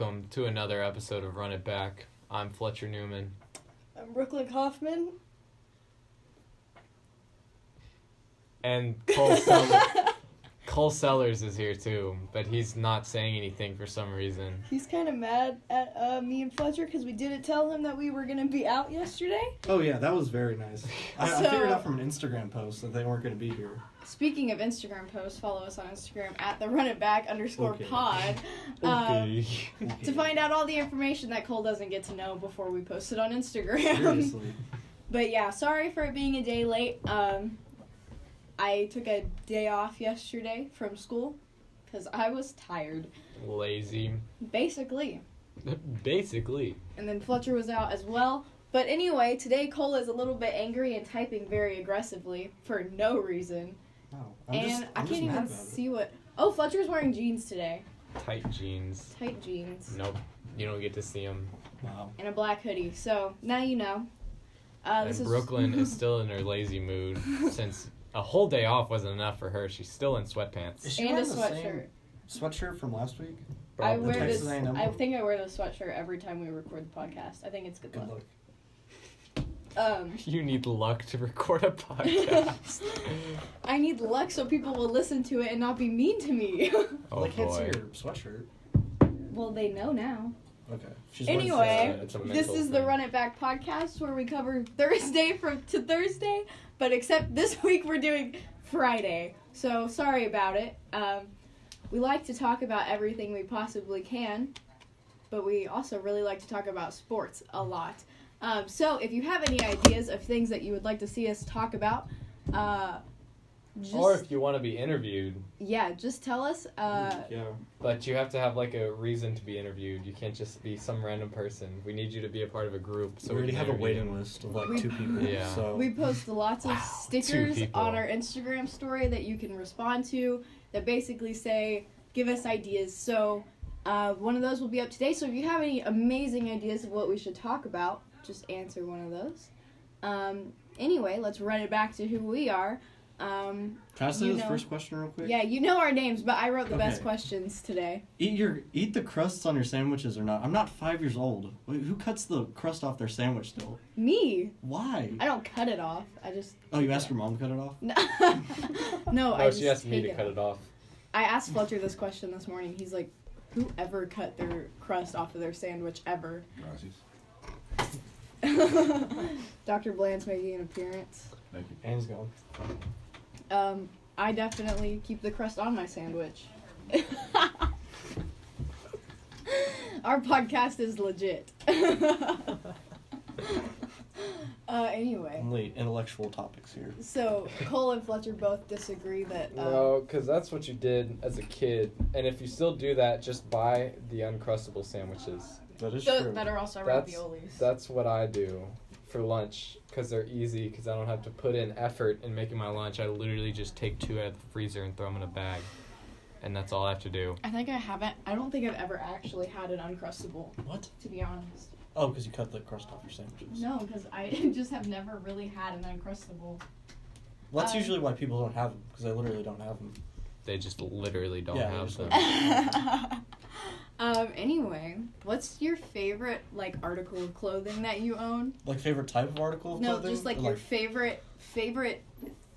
welcome to another episode of Run It Back. I'm Fletcher Newman. I'm Brooklyn Kaufman. And Cole Sellers is here too, but he's not saying anything for some reason. He's kind of mad at me and Fletcher because we didn't tell him that we were going to be out yesterday. Oh yeah, that was very nice. I figured out from an Instagram post that they weren't going to be here. Speaking of Instagram posts, follow us on Instagram at the @runitback_pod Okay. to find out all the information that Cole doesn't get to know before we post it on Instagram. Seriously. But yeah, sorry for it being a day late. I took a day off yesterday from school because I was tired. Lazy. Basically. And then Fletcher was out as well. But anyway, today Cole is a little bit angry and typing very aggressively for no reason. Oh, I can't even see what... Oh, Fletcher's wearing jeans today. Tight jeans. Nope. You don't get to see them. Wow. And a black hoodie. So, now you know. And Brooklyn is still in her lazy mood since a whole day off wasn't enough for her. She's still in sweatpants. Is she and a wearing the sweatshirt. same sweatshirt from last week? I The wear Texas this. A&M I one? think I wear the sweatshirt every time we record the podcast. I think it's good luck. You need luck to record a podcast. I need luck so people will listen to it and not be mean to me. Oh, Well, I can't see boy. your sweatshirt. Well, they know now. Okay. Anyway, It's a this mental is the thing. Run It Back podcast where we cover Thursday to Thursday, but except this week we're doing Friday. So sorry about it. We like to talk about everything we possibly can, but we also really like to talk about sports a lot. So if you have any ideas of things that you would like to see us talk about, Or if you want to be interviewed. Yeah, just tell us. Yeah. But you have to have like a reason to be interviewed. You can't just be some random person. We need you to be a part of a group. So we already can have a interview waiting you. list of like We- 2 people. Yeah. So We post lots of Wow, 2 stickers people. on our Instagram story that you can respond to that basically say, give us ideas. So one of those will be up today. So if you have any amazing ideas of what we should talk about, just answer one of those. Anyway, let's run it back to who we are. Can I say you this know- first question real quick? Yeah, you know our names, but I wrote the best Okay. questions today. Eat the crusts on your sandwiches or not. I'm not 5 years old. Wait, who cuts the crust off their sandwich still? Me. Why? I don't cut it off. I just... Oh, you asked your mom to cut it off? No, I No, just she asked me take to cut it off. I asked Fletcher this question this morning. He's like, who ever cut their crust off of their sandwich ever? Dr. Bland's making an appearance. Thank you. And he's gone. I definitely keep the crust on my sandwich. Our podcast is legit. Anyway. Only intellectual topics here. So, Cole and Fletcher both disagree that... No, because that's what you did as a kid. And if you still do that, just buy the Uncrustable sandwiches. That is those true. that are also That's- raviolis. That's what I do for lunch because they're easy because I don't have to put in effort in making my lunch. I literally just take 2 out of the freezer and throw them in a bag. And that's all I have to do. I don't think I've ever actually had an Uncrustable, What? to be honest. Oh, because you cut the crust off your sandwiches. No, because I just have never really had an Uncrustable. Well, that's usually why people don't have them, because they literally don't have them. They just literally don't Yeah, have they them. Anyway, what's your favorite, like, article of clothing that you own? Like, favorite type of article of No, clothing? just, like, Or, your favorite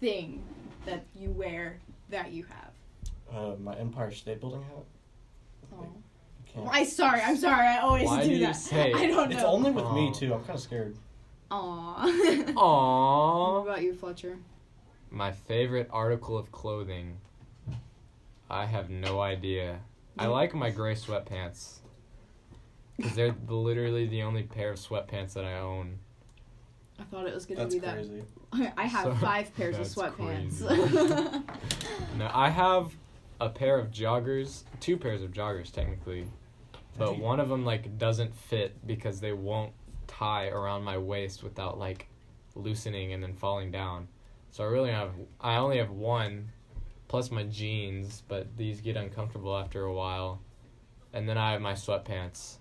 thing that you wear that you have. my Empire State Building hat. Oh. You can't. I'm sorry, I always Why do do you that. say I don't know. It's only with me, Aw. too. I'm kind of scared. Aww. What Aww. about you, Fletcher? My favorite article of clothing. I have no idea. I like my gray sweatpants. Because they're literally the only pair of sweatpants that I own. I thought it was going to That's be crazy. that. I have So- 5 pairs of that's sweatpants. No, I have a pair of joggers, 2 pairs of joggers technically, but one of them like doesn't fit because they won't tie around my waist without like loosening and then falling down. So I only have one, plus my jeans, but these get uncomfortable after a while, and then I have my sweatpants.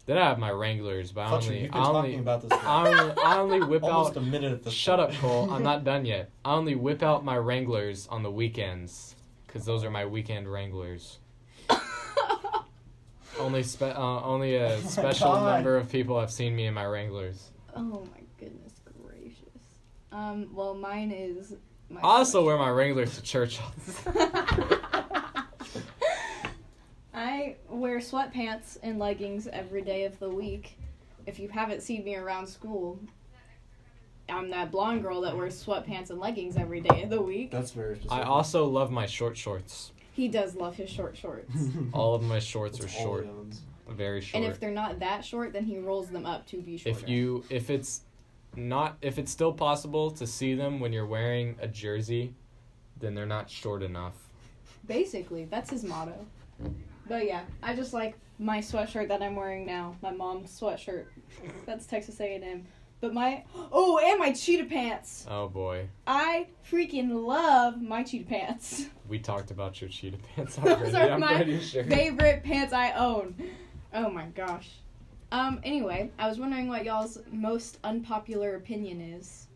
Then I have my Wranglers, but Fletcher, you've been talking about this for I only whip almost out. a minute at this Shut point. up, Cole. I'm not done yet. I only whip out my Wranglers on the weekends, because those are my weekend Wranglers. Only a special God. number of people have seen me in my Wranglers. Oh my goodness gracious. Well, mine is. I also wear my Wranglers to church. I wear sweatpants and leggings every day of the week. If you haven't seen me around school, I'm that blonde girl that wears sweatpants and leggings every day of the week. That's very specific. I also love my short shorts. He does love his short shorts. All of my shorts are That's all short, he owns. very short. And if they're not that short, then he rolls them up to be shorter. if it's still possible to see them when you're wearing a jersey, then they're not short enough. Basically, that's his motto. But yeah, I just like my sweatshirt that I'm wearing now. My mom's sweatshirt. That's Texas A&M. But and my cheetah pants. Oh boy. I freaking love my cheetah pants. We talked about your cheetah pants Those already. are I'm my pretty sure. favorite pants I own. Oh my gosh. Anyway, I was wondering what y'all's most unpopular opinion is.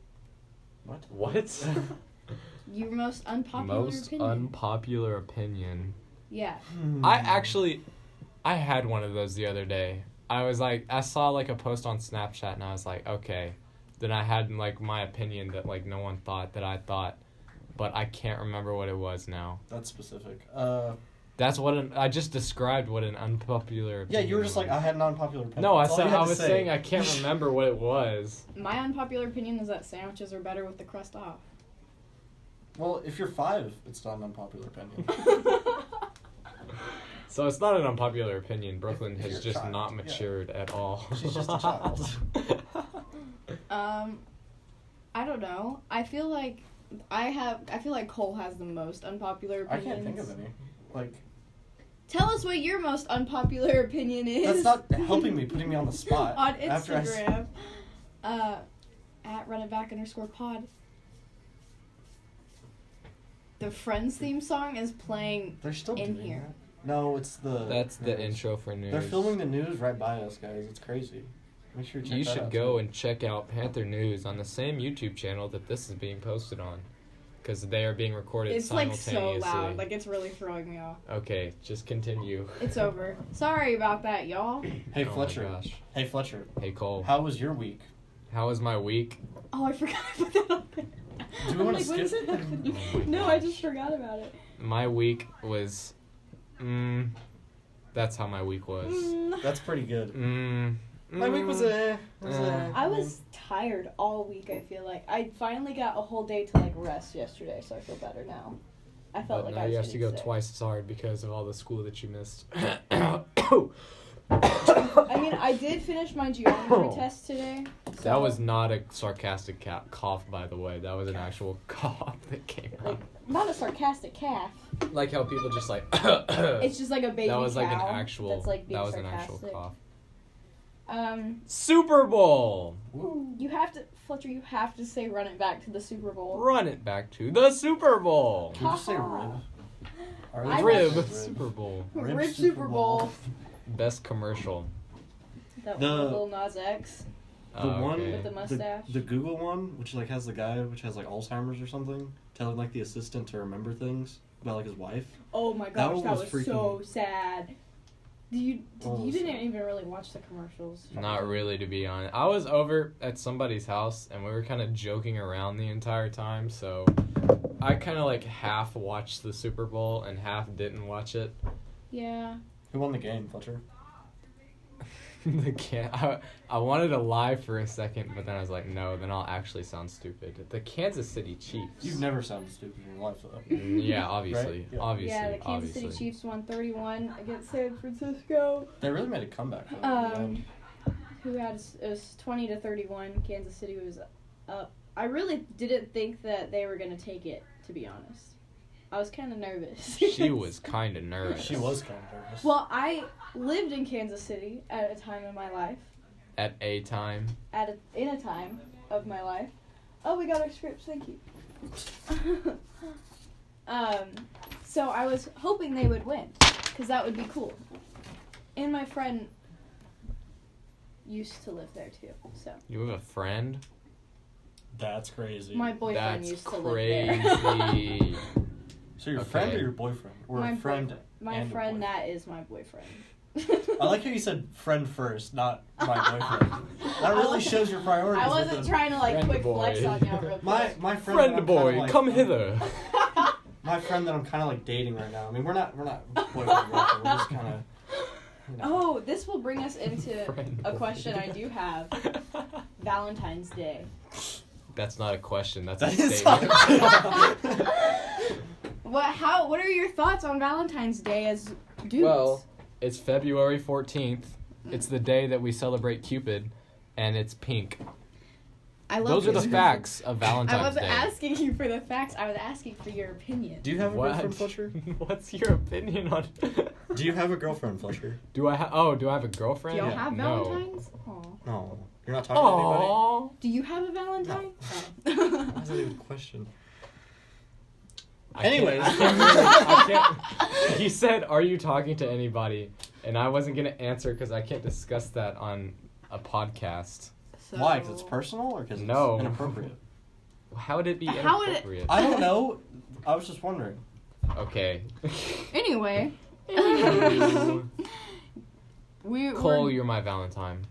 What? Your most unpopular Most opinion. unpopular opinion. Yeah. I had one of those the other day. I saw like a post on Snapchat and I was like, okay. Then I had like my opinion that like no one thought that I thought, but I can't remember what it was now. That's specific. That's what I just described what an unpopular opinion Yeah, you were just like, was. I had an unpopular opinion. No, That's all you had I to was say. saying I can't remember what it was. My unpopular opinion is that sandwiches are better with the crust off. Well, if you're 5, it's not an unpopular opinion. So it's not an unpopular opinion. Brooklyn If has you're a just child, not yeah. matured at all. She's just a child. I don't know. I feel like Cole has the most unpopular I opinions. can't think of any. Like, Tell us what your most unpopular opinion is. that's not helping me, putting me on the spot. On After I s- Instagram. At runitback_pod. The Friends theme song is playing They're still in doing here. that. No, it's the... That's the news. intro for news. They're filming the news right by us, guys. It's crazy. Make sure you check You that should out, go too. and check out Panther News on the same YouTube channel that this is being posted on. Because they are being recorded It's like simultaneously. so loud. Like it's really throwing me off. Okay, just continue. It's over. Sorry about that, y'all. Hey, Oh my Fletcher. gosh. Hey, Fletcher. Hey, Cole. How was your week? How was my week? Oh, I forgot to put that up there. Do we I'm wanna like, when is skip? it happening? Oh my No, I gosh. just forgot about it. My week was... that's how my week was. That's pretty good. My week was I was tired all week, I feel like. I finally got a whole day to like rest yesterday, so I feel better now. I felt But like now I was you have to getting go sick. twice as hard because of all the school that you missed. I mean, I did finish my geometry test today. So, That was not a sarcastic cough, by the way. That was an actual cough that came out. like not a sarcastic calf. Like how people just like. It's just like a baby That was like an cow actual. that's like being That was sarcastic. an actual cough. Super Super Bowl. You have to, Fletcher. You have to say "Run it back to the Super Bowl." Run it back to the Super Bowl. Can you just say rib? Or I Rib thought- Super Bowl. Rib Super Bowl. Best commercial. That The- one with Lil Nas X. The Oh, one okay. With the mustache. the Google one, which like has the guy which has like Alzheimer's or something, telling like the assistant to remember things about like his wife. Oh my That gosh, one that was was so freaking- sad. You What was didn't that? even really watch the commercials. Not really, to be honest. I was over at somebody's house and we were kind of joking around the entire time, so I kind of like half watched the Super Bowl and half didn't watch it. Yeah. Who won the game, Fletcher? I wanted to lie for a second, but then I was like, no, then I'll actually sound stupid. The Kansas City Chiefs. You've never sounded stupid in your life, though. Yeah, obviously. Right? Yeah. Obviously. Yeah, the Kansas obviously. City Chiefs won 31 against San Francisco. They really made a comeback. Though, in the end. Who had it was 20-31. Kansas City was up. I really didn't think that they were gonna take it, to be honest. I was kind of nervous. She was kind of nervous. She was kind of nervous. Well, I lived in Kansas City at a time in my life. At a time. In a time of my life. Oh, we got our scripts. Thank you. So I was hoping they would win, because that would be cool. And my friend used to live there too, so. You have a friend? That's crazy. My boyfriend That's used to live there. So your Okay. friend or your boyfriend? Or My a friend My and a friend boyfriend? that is my boyfriend. I like how you said friend first, not my boyfriend. That really shows your priorities. I wasn't trying to Friend quick boy. flex on you real quick. My friend. Friend that I'm boy, kinda, come hither. My friend that I'm kind of dating right now. I mean, we're not boyfriend and girlfriend. We're just kind of. Oh, this will bring us into Friend a boy. question I do have. Valentine's Day. That's not a question. That's a That is statement. What are your thoughts on Valentine's Day as dudes? Well, it's February 14th. It's the day that we celebrate Cupid, and it's pink. I love Those are the this. facts of Valentine's I wasn't Day. asking you for the facts. I was asking for your opinion. Do you have a What? girlfriend, Fletcher? What's your opinion on? Do you have a girlfriend, Fletcher? Do I have a Do girlfriend? y'all Yeah. have No. Valentines? Aw. No, you're not talking to anybody. Aww. Do you have a Valentine? That's not even a question. I can't- Anyways. I can't. He said, "Are you talking to anybody?" And I wasn't gonna answer because I can't discuss that on a podcast. So- Why? Because it's personal or because No. it's inappropriate? How would it be How would it- inappropriate? I don't know. I was just wondering. Okay. Anyway. Cole, you're my Valentine.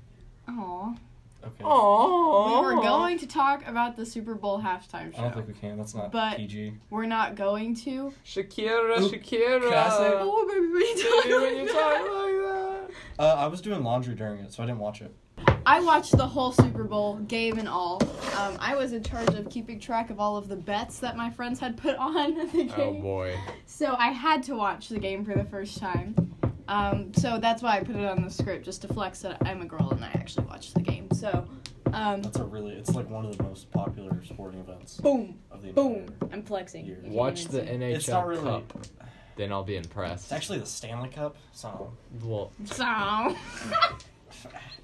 Aw. Okay. Aww. We were going to talk about the Super Bowl halftime show. I don't think we can. That's not But- PG. We're not going to. Shakira, Ooh, Shakira. can I say- Oh, baby, what are you Baby, talking when you talk like that. I was doing laundry during it, so I didn't watch it. I watched the whole Super Bowl game and all. I was in charge of keeping track of all of the bets that my friends had put on at the game. Oh boy. So I had to watch the game for the first time. So that's why I put it on the script, just to flex that I'm a girl and I actually watched the game. So, It's like one of the most popular sporting events boom, of the boom. entire I'm flexing. year. You can't Watch even the see. NHL It's not really- Cup. Then I'll be impressed. It's actually the Stanley Cup, so Well, So.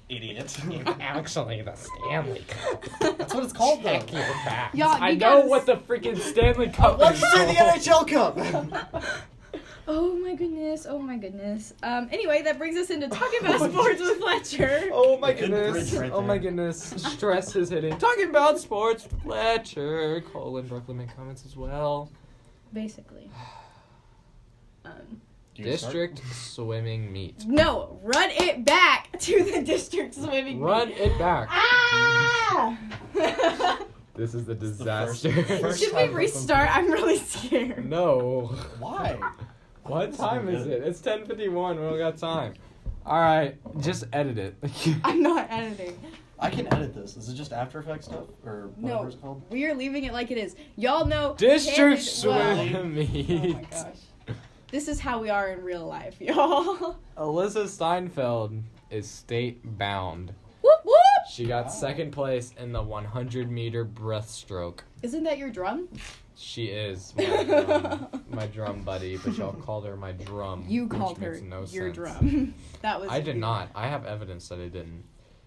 idiot. actually, the Stanley Cup. That's what it's called, though. Check your facts. Y'all, I you know guys- what the freaking Stanley Cup Let's is. say the called. NHL Cup. Oh my goodness, oh my goodness. Anyway, that brings us into talking about sports with Fletcher. Oh my Good goodness. bridge right Oh my there. goodness. Stress is hitting. Talking about sports with Fletcher. Cole and Brooklyn make comments as well. Basically. Do you start? District swimming meet. No, run it back to the district swimming Run meet. it back. Ah! This is the the disaster. first Should we time restart? I'm really scared. No. Why? What This time is is good. it? It's 10:51. We don't got time. All right, just edit it. I'm not editing. I can edit this. Is it just After Effects stuff or whatever No, it's called? we are leaving it like it is. Y'all know. District Well, swim meet. oh my gosh. This is how we are in real life, y'all. Alyssa Steinfeld is state bound. Whoop whoop! She got Wow. second place in the 100-meter breaststroke. Isn't that your drum? She is my drum buddy, but y'all called her my drum. You which called her makes no your sense. drum. That was. I did not. I have evidence that I didn't.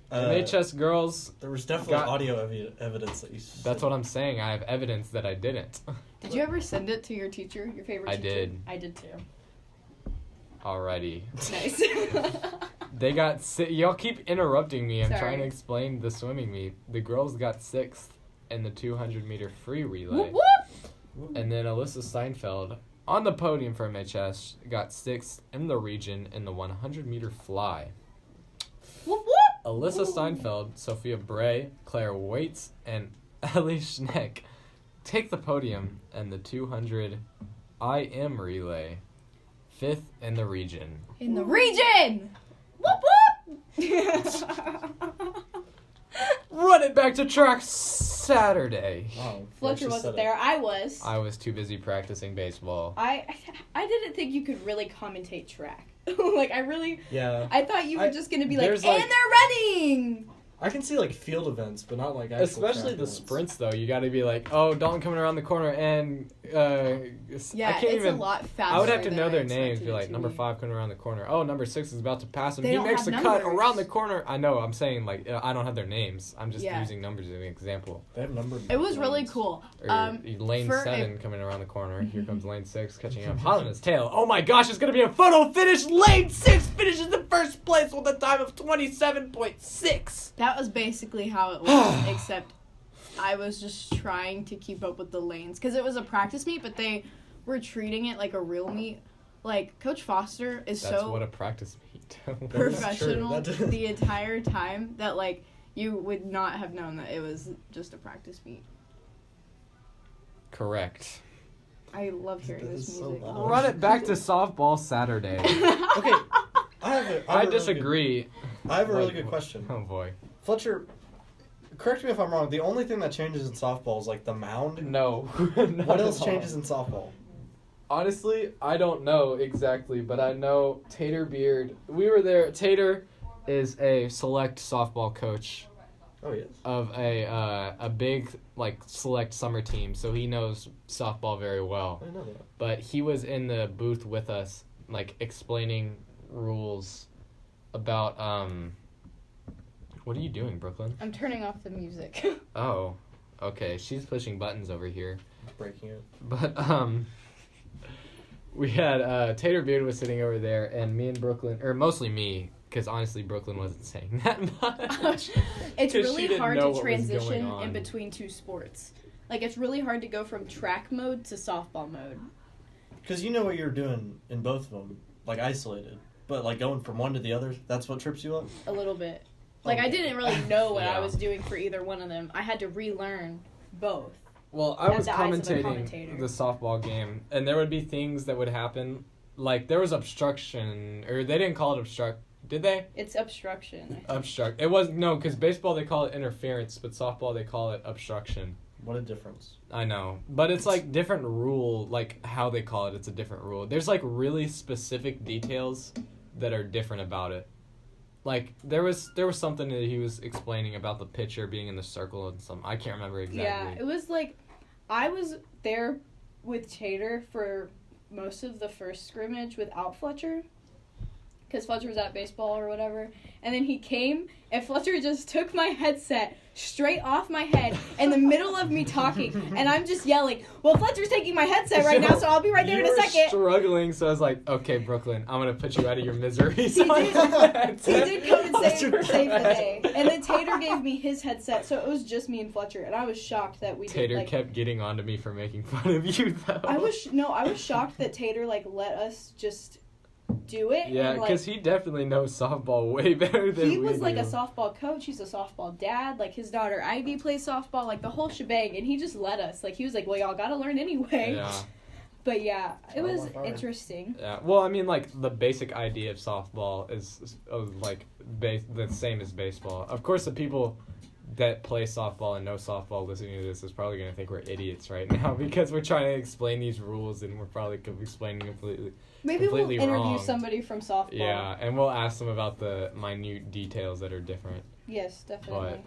Uh, MHS girls, There was definitely got- audio evidence that you said. that's what I'm saying. I have evidence that I didn't. Did you ever send it to your teacher, your favorite I teacher? did. I did too. Alrighty. Nice. They got y'all keep interrupting me. I'm Sorry. trying to explain the swimming meet. The girls got 6th in the 200-meter free relay. Whoop whoop! And then Alyssa Steinfeld, on the podium for MHS, got 6th in the region in the 100-meter fly. Whoop whoop! Alyssa Ooh. Steinfeld, Sophia Bray, Claire Waits, and Ellie Schneck take the podium in the 200 IM relay, 5th in the region. In the region! Whoop whoop! Run it back to track Saturday. Wow, Fletcher just wasn't said it. there. I was. I was too busy practicing baseball. I didn't think you could really commentate track. Like, Yeah. I thought you were just gonna be like, there's, and like- they're running! I can see like field events, but not like actual Especially track the events. sprints, though. You got to be like, oh, Dalton coming around the corner, and Yeah, I can't it's even. a lot faster. I would have to than know I their names. expected Be it like, to number be. 5 coming around the corner. Oh, number 6 is about to pass him. They He don't makes the have cut numbers. around the corner. I know. I'm saying like I don't have their names. I'm just Yeah. using numbers as an example. They have number. It was really lanes. cool. Or lane for 7 coming around the corner. Here comes lane 6 catching up. Hot on his tail. Oh my gosh! It's gonna be a photo finish. Lane 6 finishes in first place with a time of 27.6. That was basically how it was, except I was just trying to keep up with the lanes. Because it was a practice meet, but they were treating it like a real meet. like, Coach Foster is That's so what a practice meet. professional That is- the entire time that, like, you would not have known that it was just a practice meet. Correct. I love hearing That this is so music. loud. Run it back to softball Saturday. Okay, I disagree. I have a really good question. Oh boy. Fletcher, correct me if I'm wrong. The only thing that changes in softball is like the mound. No. What else changes in softball? Honestly, I don't know exactly, but I know Tater Beard. We were there. Tater is a select softball coach Oh yes. of a big like select summer team, so he knows softball very well. I didn't know that. But he was in the booth with us, like explaining rules about What are you doing, Brooklyn? I'm turning off the music. Oh, okay. She's pushing buttons over here. Breaking it. But we had Tater Beard was sitting over there, and me and Brooklyn, or mostly me, because honestly Brooklyn wasn't saying that much. It's 'Cause she really didn't hard know to what was going transition on. in between two sports. Like, it's really hard to go from track mode to softball mode. Because you know what you're doing in both of them, like isolated. But like going from one to the other, that's what trips you up? A little bit. Like, I Okay. didn't really know what I Yeah. was doing for either one of them. I had to relearn both. Well, I At was the eyes of the commentating commentator. the softball game, and there would be things that would happen. Like, there was obstruction, or they didn't call it obstruct. Did they? It's obstruction. I think. Obstruct. It was, no, because baseball they call it interference, but softball they call it obstruction. What a difference. I know. But it's like different rule, like how they call it, it's a different rule. There's like really specific details that are different about it. Like there was something that he was explaining about the pitcher being in the circle and some, I can't remember exactly. Yeah, it was like, I was there with Tater for most of the first scrimmage without Fletcher. Because Fletcher was at baseball or whatever. And then he came, and Fletcher just took my headset straight off my head in the middle of me talking. And I'm just yelling, well, Fletcher's taking my headset right now, so I'll be right there in a You were second. struggling, so I was like, okay, Brooklyn, I'm going to put you out of your misery. He So I did- took the headset. He did come and save the Fletcher- day. And then Tater gave me his headset, so it was just me and Fletcher. And I was shocked that we Tater did, like... kept getting onto me for making fun of you, though. I was shocked that Tater, like, let us just do it. Yeah, and, like, because he definitely knows softball way better than he we was like do. a softball coach. He's a softball dad. Like, his daughter Ivy plays softball. Like, the whole shebang. And he just let us. Like, he was like, well, y'all gotta learn anyway. Yeah. But yeah, it Oh, was my father. interesting. Yeah. Well, I mean, like, the basic idea of softball is like, the same as baseball. Of course, the people that play softball and know softball listening to this is probably going to think we're idiots right now because we're trying to explain these rules and we're probably explaining completely. Maybe we'll Completely interview wrong. somebody from softball. Yeah, and we'll ask them about the minute details that are different. Yes, definitely.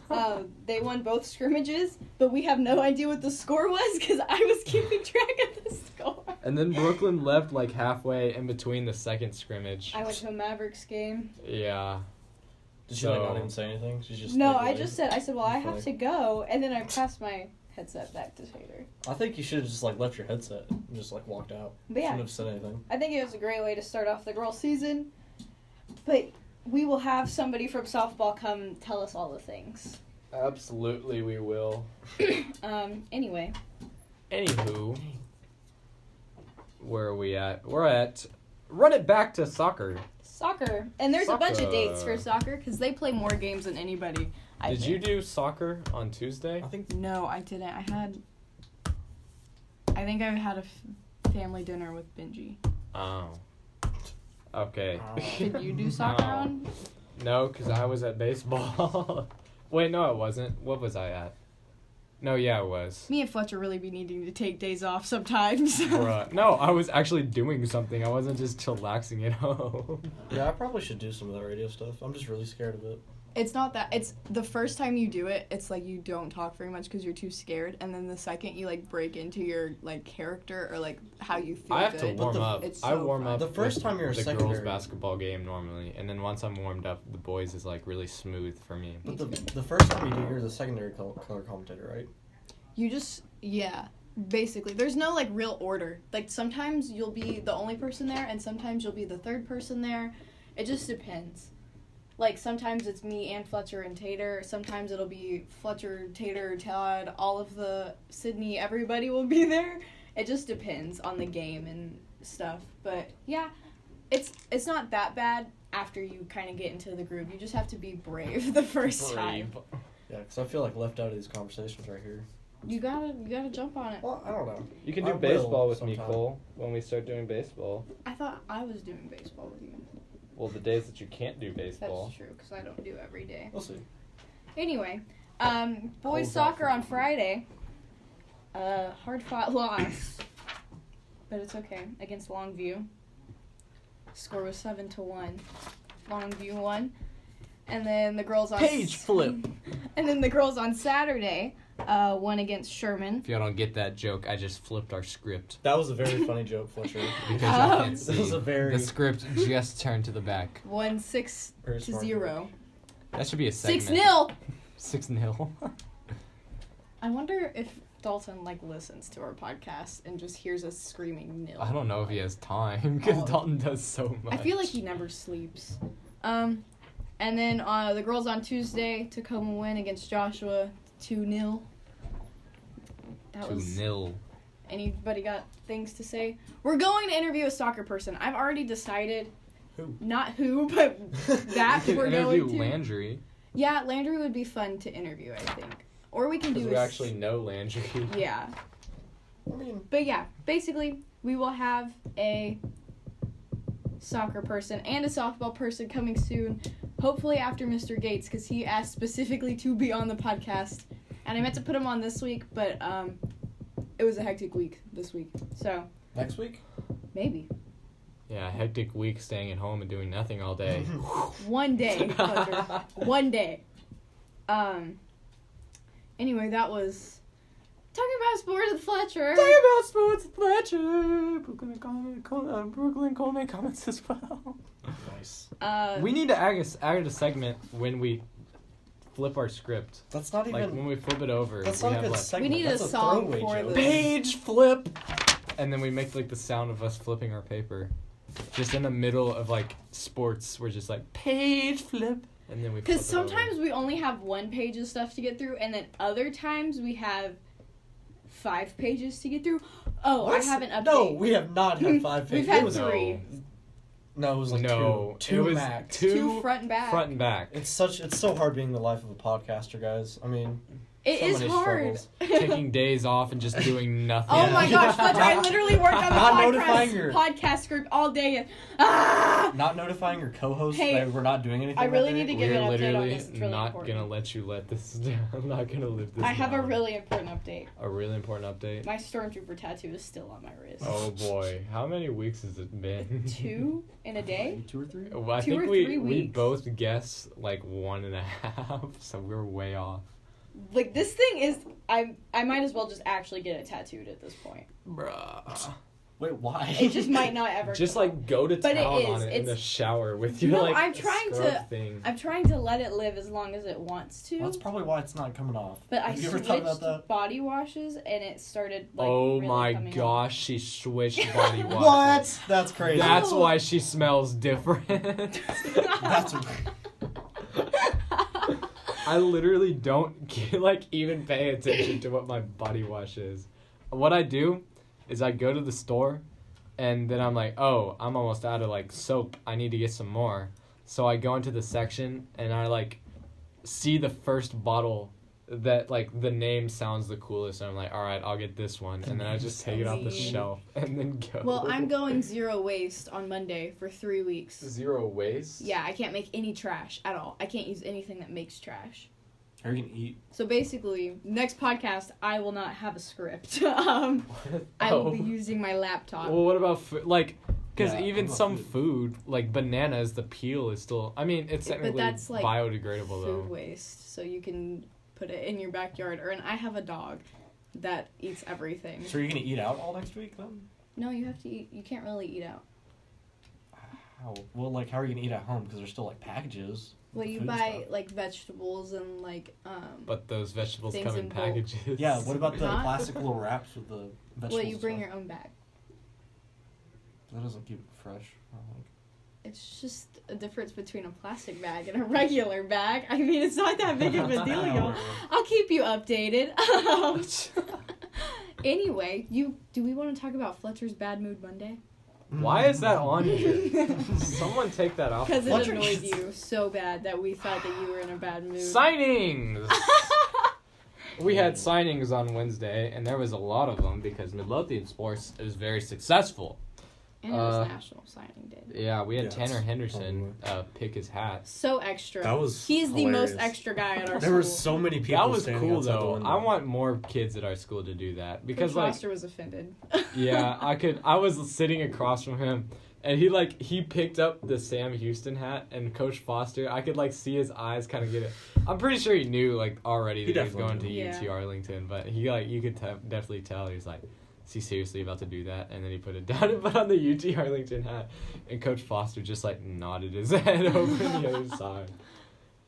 But They won both scrimmages, but we have no idea what the score was because I was keeping track of the score. and then Brooklyn left like halfway in between the second scrimmage. I went to a Mavericks game. Yeah. Did she like So- not even say anything? She's just No, like, I waiting? just said, well, I have Funny. to go, and then I passed my headset back to Tater. I think you should have just like left your headset and just like walked out. But yeah, Shouldn't have said anything. I think it was a great way to start off the girls' season. But we will have somebody from softball come tell us all the things. Absolutely, we will. Anyway, Anywho, where are we at? We're at Run It Back to Soccer. soccer. And there's a bunch of dates for Soccer. soccer because they play more games than anybody. Did you do soccer on Tuesday? I think No, I didn't. I think I had a family dinner with Benji. Oh. Okay. Did you do soccer No. on? No, because I was at baseball. Wait, no, I wasn't. What was I at? No, yeah, I was. Me and Fletcher really be needing to take days off sometimes. Bruh. No, I was actually doing something. I wasn't just chillaxing at home. yeah, I probably should do some of that radio stuff. I'm just really scared of it. It's not that. It's the first time you do it, it's like you don't talk very much because you're too scared. And then the second you, like, break into your, like, character or, like, how you feel I have to good. warm the- up. it's I so warm fun. up. The first with time you're a the girls' secondary- basketball game normally, and then once I'm warmed up, the boys is like really smooth for me. But the first time you do, you're the secondary color commentator, right? You just, yeah, basically. There's no, like, real order. Like, sometimes you'll be the only person there, and sometimes you'll be the third person there. It just depends. Like, sometimes it's me and Fletcher and Tater. Sometimes it'll be Fletcher, Tater, Todd, all of the Sydney, everybody will be there. It just depends on the game. And stuff. But yeah, it's not that bad after you kind of get into the groove. You just have to be brave the first time. Yeah, because I feel like left out of these conversations right here. You gotta jump on it. Well, I don't know. You can do I baseball will with me, sometime. Cole, when we start doing baseball. I thought I was doing baseball with you. Well, the days that you can't do baseball. That's true, because I don't do every day. We'll see. Anyway, boys Cold soccer rock. on Friday. Hard-fought loss, but it's okay, against Longview. Score was 7-1. Longview won. And then the girls on flip. And then the girls on Saturday won against Sherman. If y'all don't get that joke, I just flipped our script. That was a very funny joke, Fletcher. Because y'all can't This was see. a very... The script just turned to the back. Won 6-0. Very smart joke. That should be a segment. 6-0. 6-0. I wonder if Dalton listens to our podcast and just hears us screaming nil. I don't know if he has time because Oh. Dalton does so much. I feel like he never sleeps. And then the girls on Tuesday took home a win against Joshua, 2-0. That was 2-0. Anybody got things to say? We're going to interview a soccer person. I've already decided. Who? Not who, but that We could we're interview going to. Landry. Yeah, Landry would be fun to interview, I think. Or we can Because do we a actually know Landry. Yeah. I mean... But yeah, basically, we will have a soccer person and a softball person coming soon. Hopefully after Mr. Gates, because he asked specifically to be on the podcast. And I meant to put him on this week, but it was a hectic week this week. So, Next week? maybe. Yeah, hectic week staying at home and doing nothing all day. One day, Fletcher. One day. Anyway, that was talking about sports with Fletcher. Talking about sports with Fletcher. Brooklyn Coleman comments as well. Nice. We need to add a segment when we flip our script. That's not even... Like when we flip it over, That's we not a have good like segment. We need That's a song throwaway for joke. the- page flip, and then we make like the sound of us flipping our paper. Just in the middle of like sports, we're just like page flip, and then we. Because flip it over. sometimes we only have one page of stuff to get through, and then other times we have 5 pages to get through. Oh, What? I have an update. No, we have not had 5 pages. We've had It was 3. No, it was like No, two it was max. Two front and back. Front and back. It's so hard being the life of a podcaster, guys. I mean, It so is many hard. struggles. Taking days off and just doing nothing. Oh my gosh, Fletcher, I literally worked on Not the notifying your- podcast script all day. And, not notifying your co-host Hey, that we're not doing anything. I really that day. need to give We're an update on literally this. It's really not important. gonna let you let this down. I'm not gonna live this. I have a down. really important update. A really important update. My Stormtrooper tattoo is still on my wrist. Oh boy, how many weeks has it been? 2 in a day? Maybe 2 or 3. Well, I 2 think or we 3 weeks. both guessed like 1.5, so we're way off. Like, this thing is... I might as well just actually get it tattooed at this point. Bruh. Wait, why? It just might not ever Just come like go to But it town is, on it in it's- the shower with your No, like I'm trying scrub to- thing. I'm trying to let it live as long as it wants to. Well, that's probably why it's not coming off. But I Have you ever thought about switched that? body washes and it started like Oh really my coming gosh, she switched body wash. What? That's crazy. That's No. why she smells different. That's I literally don't even pay attention to what my body wash is. What I do is I go to the store and then I'm like, oh, I'm almost out of like soap. I need to get some more. So I go into the section and I like see the first bottle that like the name sounds the coolest and I'm like, all right, I'll get this one, and then I just take it off the Sweet. shelf and then go. Well, I'm going 0 waste on Monday for 3 weeks. 0 waste. Yeah, I can't make any trash at all. I can't use anything that makes trash. How are you gonna eat? So basically, next podcast, I will not have a script. I will be using my laptop. Well, what about like? Because Yeah, even what about some food? food, like bananas, the peel is still. I mean, it's But technically that's, like, biodegradable Food though. waste, so you can put it in your backyard. And I have a dog that eats everything. So are you gonna eat out all next week then? No, you have to eat. You can't really eat out. How? Well, like, how are you gonna eat at home? Because there's still like packages. Well, with you food buy stuff. like vegetables and like But those vegetables Things come in in bulk. packages. Yeah. What about the Huh? plastic little wraps with the vegetables? well, you and bring stuff? your own bag. That doesn't keep it fresh. I don't think. It's just a difference between a plastic bag and a regular bag. I mean, it's not that big of a deal, y'all. I'll keep you updated. Anyway, do we want to talk about Fletcher's Bad Mood Monday? Why is that on here? Someone take that off. Because it Fletcher annoyed gets- you so bad that we thought that you were in a bad mood. Signings! We had signings on Wednesday, and there was a lot of them because Midlothian Sports is very successful. And it was National Signing Day. Yeah, we had Yeah, Tanner that's Henderson pick his hat. So extra. That was He's the hilarious. most extra guy at our There school. were so many people. That was standing cool outside the though. window. I want more kids at our school to do that because Coach like Foster was offended. yeah, I was sitting across from him and he picked up the Sam Houston hat and Coach Foster, I could like see his eyes kind of get it. I'm pretty sure he knew like already He that he was going definitely to knew. UT Arlington, but he like you could definitely tell he was like, is he seriously about to do that? And then he put it down and put on the UT Arlington hat, and Coach Foster just like nodded his head over on the other side.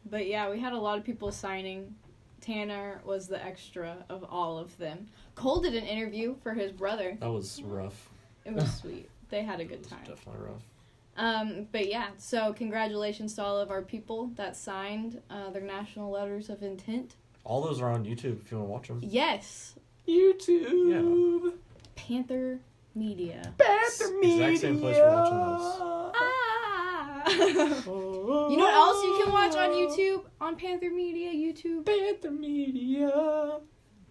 But yeah, we had a lot of people signing. Tanner was the extra of all of them. Cole did an interview for his brother. That was rough. It was sweet. They had a good It was time. definitely rough. But yeah, so congratulations to all of our people that signed their national letters of intent. All those are on YouTube if you want to watch them. Yes, YouTube. Panther Media. Panther Media. Exact same place we're watching those. Ah! You know what else you can watch on YouTube? On Panther Media, YouTube? Panther Media.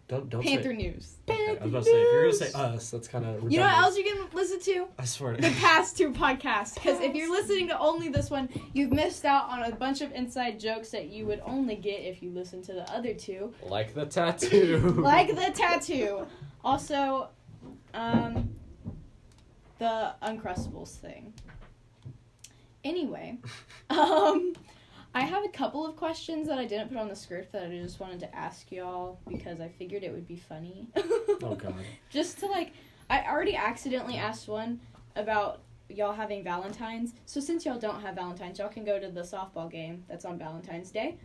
Don't Panther say. News. Okay, I was about to say if you're gonna say us, that's kind of. You know what else you can listen to? I swear. The past two podcasts. Because if you're listening to only this one, you've missed out on a bunch of inside jokes that you would only get if you listened to the other two. Like the tattoo. Like the tattoo. Also, the Uncrustables thing. Anyway, I have a couple of questions that I didn't put on the script that I just wanted to ask y'all because I figured it would be funny. Oh god. Just to like, I already accidentally asked one about y'all having Valentines. So since y'all don't have Valentines, y'all can go to the softball game that's on Valentine's Day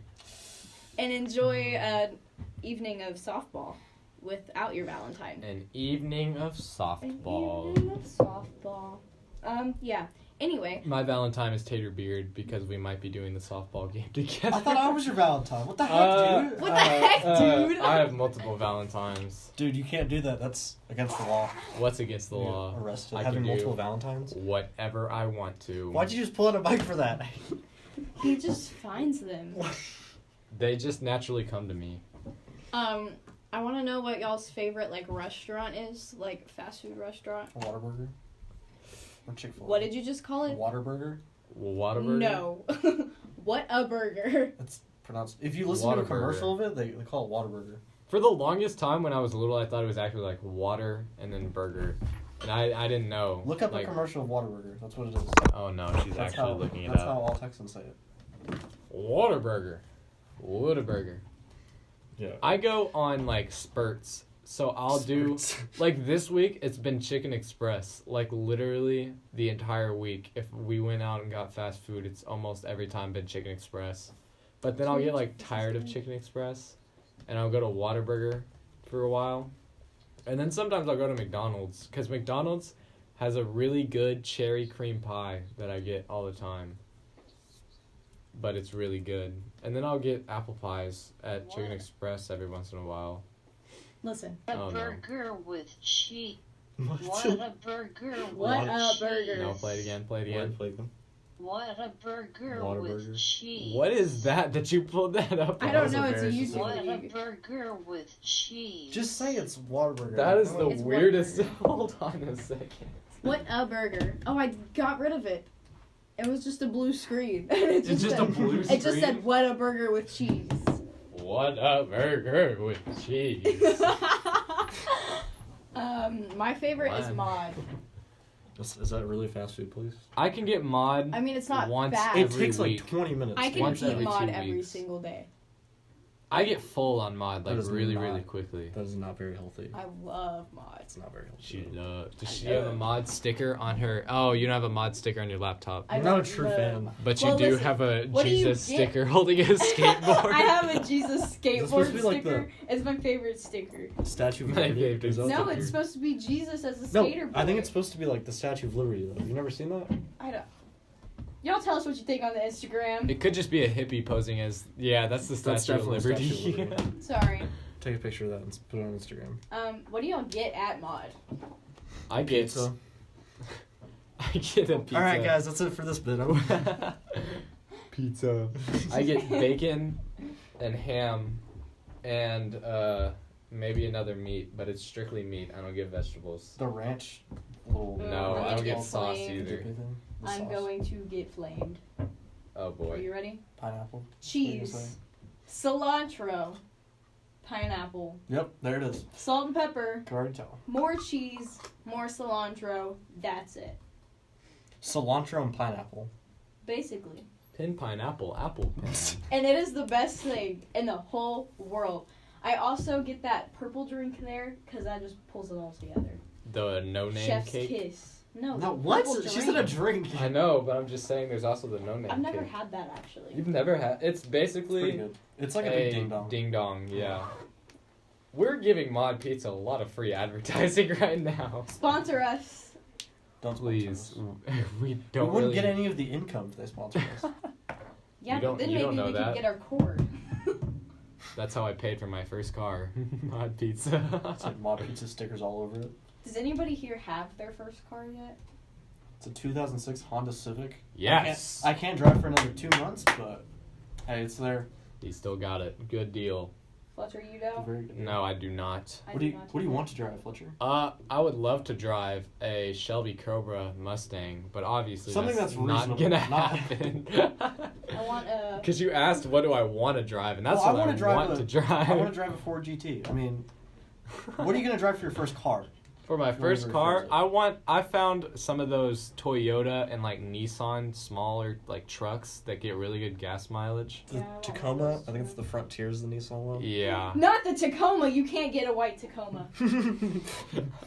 and enjoy an evening of softball without your Valentine. An evening of softball. An evening of softball. Yeah. Anyway. My Valentine is Tater Beard because we might be doing the softball game together. I thought I was your Valentine. What the heck, dude? What the heck, dude? I have multiple Valentines. Dude, you can't do that. That's against the law. What's against the You're law? Arrested. I Having can multiple do Valentines. whatever I want to. Why'd you just pull out a bike for that? He just finds them. They just naturally come to me. I want to know what y'all's favorite like restaurant is, like fast food restaurant. A Whataburger. Or Chick-fil-A. What did you just call A it? Whataburger. Whataburger? No. What a burger. It's pronounced. If you listen to a Whataburger. commercial of it, they call it Whataburger. For the longest time when I was little, I thought it was actually like water and then burger. And I didn't know. Look up like, a commercial of Whataburger. That's what it is. Oh no, she's That's actually how, looking it that's up. how all Texans say it. Whataburger. Whataburger. Yeah. I go on like spurts. So I'll do like this week it's been Chicken Express. Like literally the entire week. If we went out and got fast food, it's almost every time been Chicken Express. But then I'll get like tired of Chicken Express and I'll go to Whataburger for a while. And then sometimes I'll go to McDonald's cuz McDonald's has a really good cherry cream pie that I get all the time. But it's really good. And then I'll get apple pies at Chicken Express every once in a while. Listen. A Oh, no. burger with cheese. What? What a burger What with a cheese. burger. No, play it again. Play it again. What a burger Whataburger. with cheese. What is that you pulled that up I on? don't was know. a It's a very YouTube specific- What a video. burger with cheese. Just say it's Whataburger. That is the It's weirdest. Whataburger. Hold on a second. What a burger. Oh, I got rid of it. It was just a blue screen. And it It's just a said, blue It just screen? said, what a burger with cheese. What a burger with cheese. My favorite is Lime. Mod. Is that really fast food, please? I can get mod. I mean, it's not Once bad. It Every takes week. like 20 minutes. I can once eat every Mod 2 every weeks. single day. I get full on mod like That is really, not- really quickly. That is not very healthy. I love Mod. It's not very healthy. She does she have a mod sticker on her? Oh, you don't have a mod sticker on your laptop. I I'm not a love true the- fan. But you Well, do listen, have a what do you Jesus get? sticker holding a skateboard. I have a Jesus supposed skateboard to be like sticker. It's my favorite sticker. Statue of My Liberty. favorite Is that No, the- it's supposed to be Jesus as a No, skater boy. I think it's supposed to be like the Statue of Liberty, though. Have you never seen that? I don't. Y'all tell us what you think on the Instagram. It could just be a hippie posing as that's the That's Statue of definitely Liberty. Statue of Liberty. Sorry. Take a picture of that and put it on Instagram. What do y'all get at Mod? I get Pizza. get a pizza. All right, guys, that's it for this bit. Pizza. I get bacon and ham and maybe another meat, but it's strictly meat. I don't get vegetables. The ranch little. No, I don't get sauce flamed. either. I'm going to get flamed. Oh Are boy. you ready? Pineapple. Cheese, cilantro, pineapple, Yep, there it is. salt and pepper, Can already tell. more cheese, more cilantro. That's it. Cilantro and pineapple. Basically. Pin pineapple, apple pin. And it is the best thing in the whole world. I also get that purple drink there because that just pulls it all together. The no-name Chef's cake. kiss. No, No, the what? purple She said a drink. drink. I know, but I'm just saying there's also the no-name I've never cake. had that actually. You've never had... It's It's basically pretty good. It's like a big ding dong. Ding-dong, yeah. We're giving Mod Pizza a lot of free advertising right now. Sponsor us. Don't Please. sponsor us. We We don't wouldn't really... get any of the income if they sponsored us. Yeah, You but don't- then you maybe don't know we that. could get our cord. That's how I paid for my first car. Mod Pizza. It's like Mod Pizza stickers all over it. Does anybody here have their first car yet? It's a 2006 Honda Civic. Yes! I can't drive for another 2 months, but hey, it's there. He still got it. Good deal. Fletcher, you It's a know? very good. No, I do not. I What do you not What do you either. want to drive, Fletcher? I would love to drive a Shelby Cobra Mustang, but obviously Something that's that's not reasonable, gonna not- happen. I want a. Because you asked, what do I want to drive, and that's Well, I what I wanna drive want a- to drive. I want to drive a Ford GT. I mean, what are you gonna drive for your first car? For my first Whatever car, it is. I found some of those Toyota and like Nissan smaller like trucks that get really good gas mileage. The Yeah, I want Tacoma. those I think it's too. the Frontier's the Nissan one. Yeah. Not the Tacoma. You can't get a white Tacoma.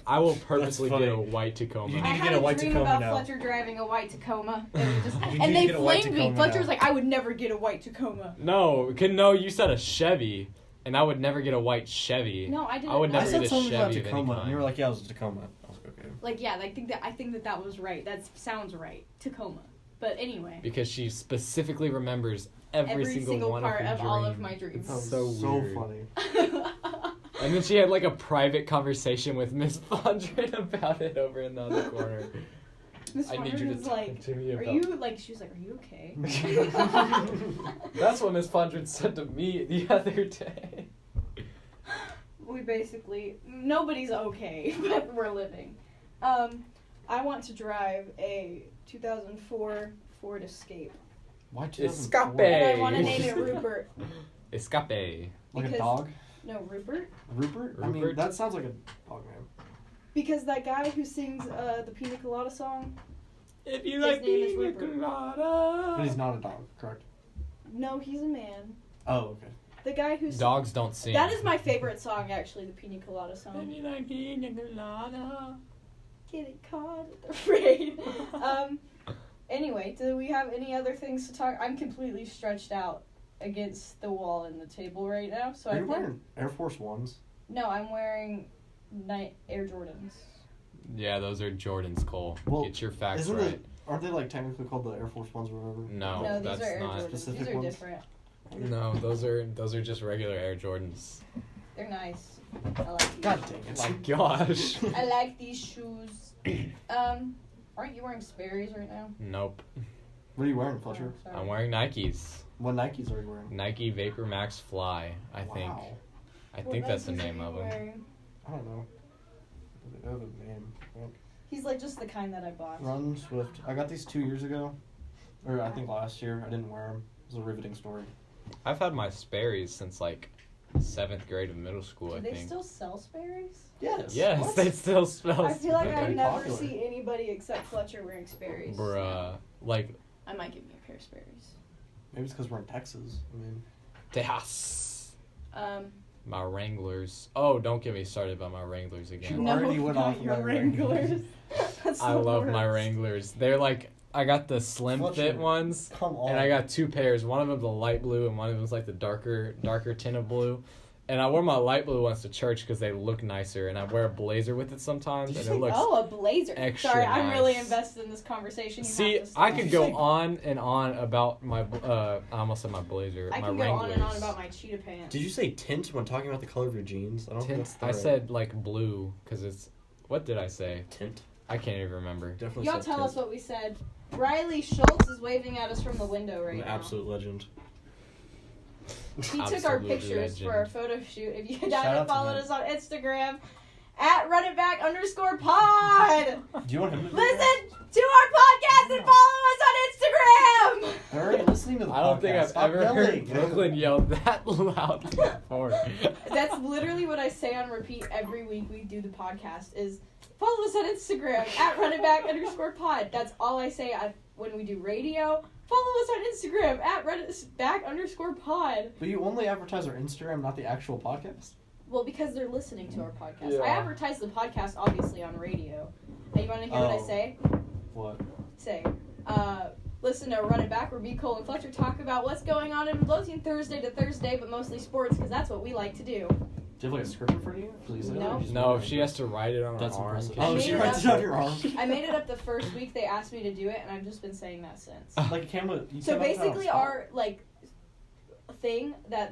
I will purposely That's get a funny. white Tacoma. You I need to had get a a white dream Tacoma about now. Fletcher driving a white Tacoma, and, we just, You and need to they get a white flamed me. Tacoma Fletcher now. was like, "I would never get a white Tacoma." No, you said a Chevy, and I would never get a white Chevy. No, I didn't. I would I never said get a something about Chevy of any Tacoma, and kind. you were like, "Yeah, it was a Tacoma." I was like, "Okay." Like, yeah, I think that was right. That sounds right. Tacoma. But anyway, Because she specifically remembers every single one part of her all of dreams. my dreams. That was So so weird. funny. And then she had like a private conversation with Miss Fondren about it over in the other corner. Miss I need you Fondren to was talk like, to me "Are about. you like?" She was like, "Are you okay?" That's what Miss Fondren said to me the other day. We basically nobody's okay, but we're living. I want to drive a 2004 Ford Escape, Why Escape. and I want to name it Rupert. Escape. Like a Because- dog? No, Rupert, Rupert? I mean, Rupert? that sounds like a dog name. because that guy who sings the Pina Colada song. If you His like name is pina Rupert. colada. But he's not a dog, correct? No, he's a man. Oh, okay. The guy who Dogs don't sing. That is my favorite song, actually, the Pina Colada If song. you like pina colada. Getting caught at the rain. Anyway, do we have any other things to talk? I'm completely stretched out against the wall and the table right now, so Are I you think wearing Air Force Ones? no, I'm wearing Air Jordans. Yeah, those are Jordan's, Cole. Well, Get your facts isn't right. Aren't they like technically called the Air Force Ones or whatever? No, no, these that's are Air not. Jordans. Specific These are ones? different. No, those are just regular Air Jordans. They're nice. I like these. God dang it. My gosh. I like these shoes. Aren't you wearing Sperry's right now? Nope. What are you wearing, Fletcher? Oh, sorry. I'm wearing Nikes. What Nikes are you wearing? Nike Vapor Max Fly, I think. Wow. I What think that's the Nikes are name you of them. wearing? I don't know. They have a name. He's like just the kind that I bought. Run Swift. I got these 2 years ago. Or I think last year. I didn't wear them. It was a riveting story. I've had my Sperry's since like 7th grade of middle school, Do I they think. still sell Sperry's? Yes. Yes, What? they still smell. I feel like They're I very never popular. see anybody except Fletcher wearing Sperry's. Bruh. Like, I might give me a pair of Sperry's. Maybe it's because we're in Texas. I mean, Texas. Um, My Wranglers. Oh, don't get me started about my Wranglers again. You already went not off your about Wranglers. That's I the love my worst. Wranglers. They're like, I got the slim Fletcher, fit ones, come on. and I got 2 pairs. One of them's the light blue, and one of them's like the darker tint of blue. And I wore my light blue ones to church because they look nicer, and I wear a blazer with it sometimes, Did you and say- it looks. Oh, a blazer. extra Sorry, I'm really nice. invested in this conversation. You See, have to I stop. could you go say- on and on about my. I almost said my blazer. I my can go Wranglers. on and on about my cheetah pants. Did you say tint when talking about the color of your jeans? I don't think Tints. that's the I right- said like blue because it's. What did I say? tint. I can't even remember. Definitely Y'all said tell us Ted. what we said. Riley Schultz is waving at us from the window right An now. absolute legend. He took our Absolute pictures for our legend. photo shoot. If you Shout out haven't to followed him. us on Instagram, at @runitback_pod. Do you want him to do Listen to our podcast and follow us on Instagram. They're already listening to the I don't think podcast. I've Stop ever yelling. heard Brooklyn yell that loud before. That's literally what I say on repeat every week we do the podcast is follow us on Instagram @runitback_pod. That's all I say when we do radio. Follow us on Instagram @runitback_pod. But you only advertise our Instagram, not the actual podcast? Well, because they're listening to our podcast. Yeah. I advertise the podcast obviously on radio. Now you want to hear what I Oh. say? What? Say, listen to Run It Back where B. Cole and Fletcher talk about what's going on in Midlothian Thursday to Thursday, but mostly sports because that's what we like to do. Do you have like a script in front of you? Please. No. No, if she has to write it on her That's arm. impressive. can I Oh, made she it writes up. it on your arm. I made it up the first week they asked me to do it, and I've just been saying that since. Like Camla. You So came up with that on basically, spot. our thing that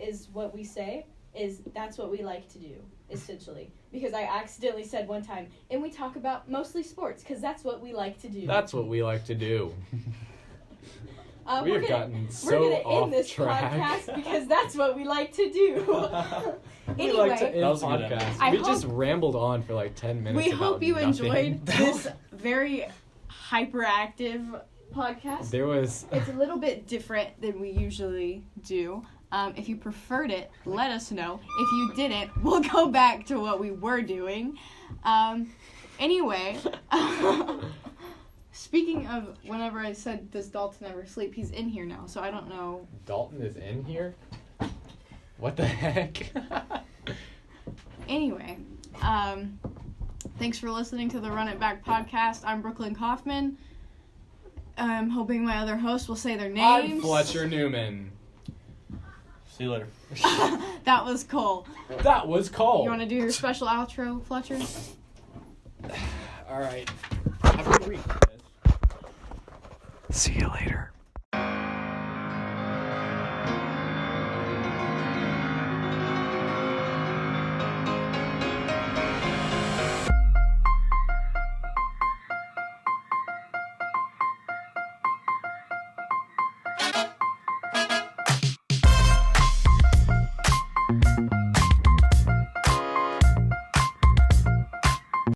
is what we say is that's what we like to do essentially. Because I accidentally said one time, and we talk about mostly sports because that's what we like to do. That's what we like to do. We we're have gonna, gotten we're so gonna off end this track. podcast because that's what we like to do. We Anyway, like to end That was a good podcasts. ending. I We hope- just rambled on for like 10 minutes. we about hope you nothing. enjoyed this very hyperactive podcast. There was. It's a little bit different than we usually do. If you preferred it, let us know. If you didn't, we'll go back to what we were doing. Anyway, speaking of whenever I said, does Dalton ever sleep? He's in here now, so I don't know. Dalton is in here? What the heck? Anyway, thanks for listening to the Run It Back podcast. I'm Brooklyn Kaufman. I'm hoping my other hosts will say their names. I'm Fletcher Newman. See you later. That was Cole. That was Cole. You want to do your special outro, Fletcher? All right. Have a good week. See you later.